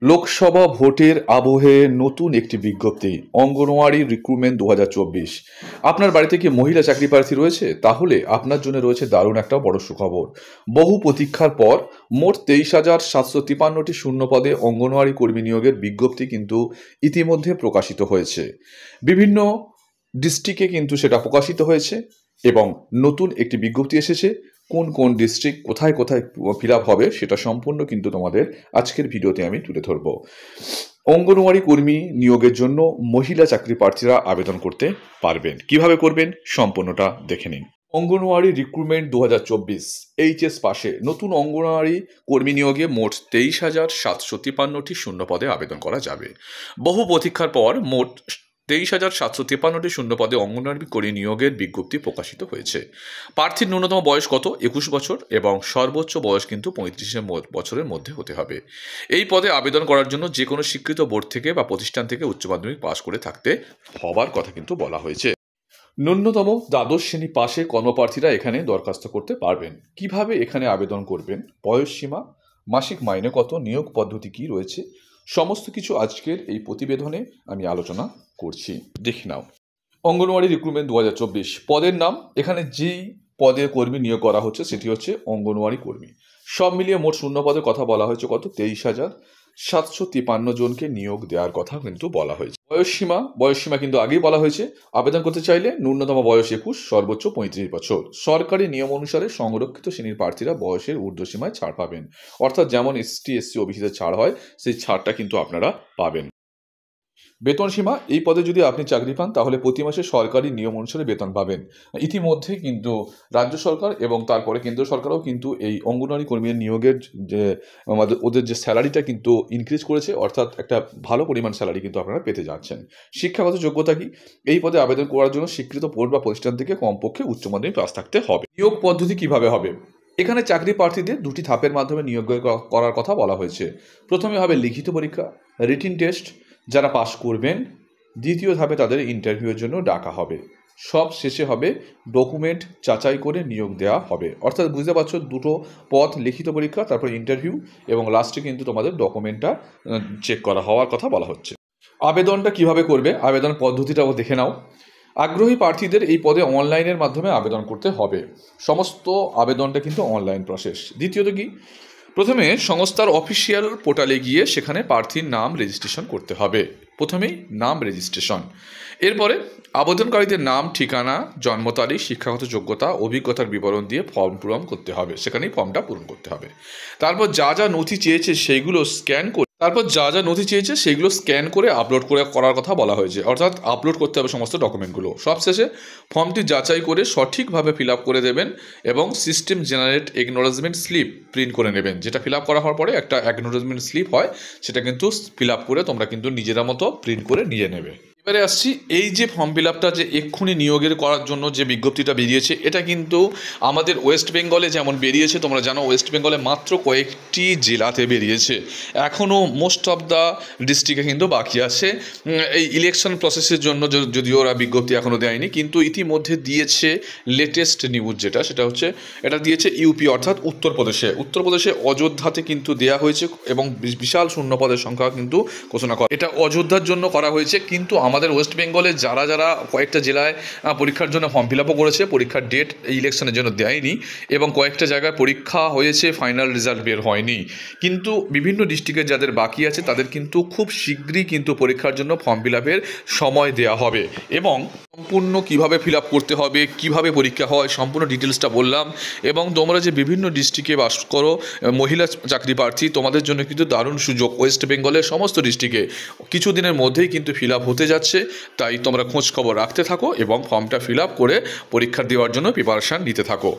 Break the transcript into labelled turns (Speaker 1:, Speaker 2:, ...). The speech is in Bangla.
Speaker 1: লোকসভা ভোটের আবহে নতুন একটি বিজ্ঞপ্তি, অঙ্গনওয়াড়ি রিক্রুটমেন্ট 2024। আপনার বাড়িতে কি মহিলা চাকরি প্রার্থী রয়েছে? তাহলে আপনার জন্য রয়েছে দারুণ একটা বড় সুখবর। বহু প্রতীক্ষার পর মোট 23,753টি শূন্য পদে অঙ্গনওয়াড়ি কর্মী নিয়োগের বিজ্ঞপ্তি কিন্তু ইতিমধ্যে প্রকাশিত হয়েছে। বিভিন্ন ডিস্ট্রিক্টে কিন্তু সেটা প্রকাশিত হয়েছে এবং নতুন একটি বিজ্ঞপ্তি এসেছে। কোন কোন ডিস্ট্রিক্ট কোথায় কোথায় ফিল আপ হবে সেটা সম্পূর্ণ কিন্তু তোমাদের আজকের ভিডিওতে আমি তুলে ধরব। অঙ্গনওয়াড়ি কর্মী নিয়োগের জন্য মহিলা চাকরি প্রার্থীরা আবেদন করতে পারবেন। কিভাবে করবেন সম্পূর্ণটা দেখে নিন। অঙ্গনওয়াড়ি রিক্রুটমেন্ট 2024 এইচএস পাশে নতুন অঙ্গনওয়াড়ি কর্মী নিয়োগে মোট 23,753টি শূন্য পদে আবেদন করা যাবে। বহু প্রতীক্ষার পর মোট 23,753টি শূন্য পদে অঙ্গনওয়াড়ি কর্মী নিয়োগের বিজ্ঞপ্তি প্রকাশিত হয়েছে। প্রার্থীর ন্যূনতম বয়স কত? 21 বছর এবং সর্বোচ্চ বয়স কিন্তু 35 বছরের মধ্যে হতে হবে। এই পদে আবেদন করার জন্য যে কোনো স্বীকৃত বোর্ড থেকে বা প্রতিষ্ঠান থেকে উচ্চ মাধ্যমিক পাশ করে থাকতে হবার কথা কিন্তু বলা হয়েছে। ন্যূনতম দ্বাদশ শ্রেণী পাশে কর্মপ্রার্থীরা এখানে দরখাস্ত করতে পারবেন। কিভাবে এখানে আবেদন করবেন, বয়সসীমা, মাসিক মাইনে কত, নিয়োগ পদ্ধতি কি রয়েছে, সমস্ত কিছু আজকের এই প্রতিবেদনে আমি আলোচনা করছি, দেখে নাও। অঙ্গনওয়াড়ি রিক্রুটমেন্ট 2024 পদের নাম, এখানে যেই পদে কর্মী নিয়োগ করা হচ্ছে সেটি হচ্ছে অঙ্গনওয়াড়ি কর্মী। সব মিলিয়ে মোট শূন্য পদের কথা বলা হয়েছে কত? 23,753 জনকে নিয়োগ দেওয়ার কথা কিন্তু বলা হয়েছে। বয়সসীমা কিন্তু আগেই বলা হয়েছে। আবেদন করতে চাইলে ন্যূনতম বয়স 21, সর্বোচ্চ 35 বছর। সরকারি নিয়ম অনুসারে সংরক্ষিত শ্রেণীর প্রার্থীরা বয়সের ঊর্ধ্বসীমায় ছাড় পাবেন, অর্থাৎ যেমন এসটি এসসি ওবিসিদের ছাড় হয় সেই ছাড়টা কিন্তু আপনারা পাবেন। বেতন সীমা, এই পদে যদি আপনি চাকরি পান তাহলে প্রতি মাসে সরকারি নিয়ম অনুসারে বেতন পাবেন। ইতিমধ্যে কিন্তু রাজ্য সরকার এবং তারপরে কেন্দ্র সরকারও কিন্তু এই অঙ্গনওয়াড়ি কর্মীর নিয়োগের যে ওদের যে স্যালারিটা কিন্তু ইনক্রিজ করেছে, অর্থাৎ একটা ভালো পরিমাণ স্যালারি কিন্তু আপনারা পেতে যাচ্ছেন। শিক্ষাগত যোগ্যতা কি? এই পদে আবেদন করার জন্য স্বীকৃত বোর্ড বা প্রতিষ্ঠান থেকে কমপক্ষে উচ্চ মাধ্যমিক পাস থাকতে হবে। নিয়োগ পদ্ধতি কিভাবে হবে? এখানে চাকরি প্রার্থীদের দুটি ধাপের মাধ্যমে নিয়োগ করার কথা বলা হয়েছে। প্রথমে হবে লিখিত পরীক্ষা, রিটিন টেস্ট, যারা পাশ করবেন। দ্বিতীয় ধাপে তাদের ইন্টারভিউয়ের জন্য ডাকা হবে। সব শেষে হবে ডকুমেন্ট যাচাই করে নিয়োগ দেওয়া হবে। অর্থাৎ বুঝতে পারছো, দুটো পথ, লিখিত পরীক্ষা, তারপর ইন্টারভিউ এবং লাস্টে কিন্তু তোমাদের ডকুমেন্টটা চেক করা হওয়ার কথা বলা হচ্ছে। আবেদনটা কিভাবে করবে, আবেদন পদ্ধতিটাও দেখে নাও। আগ্রহী প্রার্থীদের এই পদে অনলাইনের মাধ্যমে আবেদন করতে হবে। সমস্ত আবেদনটা কিন্তু অনলাইন প্রসেস। দ্বিতীয়ত কি? প্রথমে সংস্থার অফিসিয়াল পোর্টালে গিয়ে সেখানে প্রার্থীর নাম রেজিস্ট্রেশন করতে হবে। প্রথমেই নাম রেজিস্ট্রেশন। এরপরে আবেদনকারীদের নাম, ঠিকানা, জন্ম তারিখ, শিক্ষাগত যোগ্যতা, অভিজ্ঞতার বিবরণ দিয়ে ফর্ম পূরণ করতে হবে। সেখানেই ফর্মটা পূরণ করতে হবে। তারপর যা যা নথি চেয়েছে সেইগুলো স্ক্যান করে আপলোড করার কথা বলা হয়েছে। অর্থাৎ আপলোড করতে হবে সমস্ত ডকুমেন্টগুলো। সবশেষে ফর্মটি যাচাই করে সঠিকভাবে ফিল আপ করে দেবেন এবং system generate acknowledgement slip print করে নেবেন। যেটা ফিল আপ করা হওয়ার পরে একটা একনলেজমেন্ট স্লিপ হয়, সেটা কিন্তু ফিল আপ করে তোমরা কিন্তু নিজেরা মতো প্রিন্ট করে নিয়ে নেবে। এবারে আসছি, এই যে ফর্ম ফিল আপটা যে এক্ষুনি নিয়োগের করার জন্য যে বিজ্ঞপ্তিটা বেরিয়েছে, এটা কিন্তু আমাদের ওয়েস্ট বেঙ্গলে যেমন বেরিয়েছে, তোমরা জানো ওয়েস্ট বেঙ্গলে মাত্র কয়েকটি জেলাতে বেরিয়েছে। এখনও মোস্ট অফ দ্য ডিস্ট্রিক্টে কিন্তু বাকি আছে। এই ইলেকশন প্রসেসের জন্য যদিও ওরা বিজ্ঞপ্তি এখনও দেয়নি, কিন্তু ইতিমধ্যে দিয়েছে লেটেস্ট নিউজ যেটা, সেটা হচ্ছে এটা দিয়েছে ইউপি, অর্থাৎ উত্তরপ্রদেশে অযোধ্যাতে কিন্তু দেয়া হয়েছে এবং বিশাল শূন্য পদের সংখ্যা কিন্তু ঘোষণা করা। এটা অযোধ্যার জন্য করা হয়েছে, কিন্তু আমাদের ওয়েস্ট বেঙ্গলে যারা কয়েকটা জেলায় পরীক্ষার জন্য ফর্ম ফিল আপও করেছে, পরীক্ষার ডেট এই ইলেকশনের জন্য দেয়নি এবং কয়েকটা জায়গায় পরীক্ষা হয়েছে, ফাইনাল রেজাল্ট বের হয়নি। কিন্তু বিভিন্ন ডিস্ট্রিক্টে যাদের বাকি আছে তাদের কিন্তু খুব শীঘ্রই কিন্তু পরীক্ষার জন্য ফর্ম ফিল আপের সময় দেওয়া হবে এবং সম্পূর্ণ কীভাবে ফিল আপ করতে হবে, কীভাবে পরীক্ষা হয়, সম্পূর্ণ ডিটেলসটা বললাম। এবং তোমরা যে বিভিন্ন ডিস্ট্রিক্টে বাস করো, মহিলা চাকরি প্রার্থী, তোমাদের জন্য কিন্তু দারুণ সুযোগ। ওয়েস্ট বেঙ্গলের সমস্ত ডিস্ট্রিক্টে কিছুদিনের মধ্যেই কিন্তু ফিল আপ হতে যাচ্ছে, তাই তোমরা খোঁজ খবর রাখতে থাকো এবং ফর্মটা ফিল আপ করে পরীক্ষা দেওয়ার জন্য প্রিপারেশান নিতে থাকো।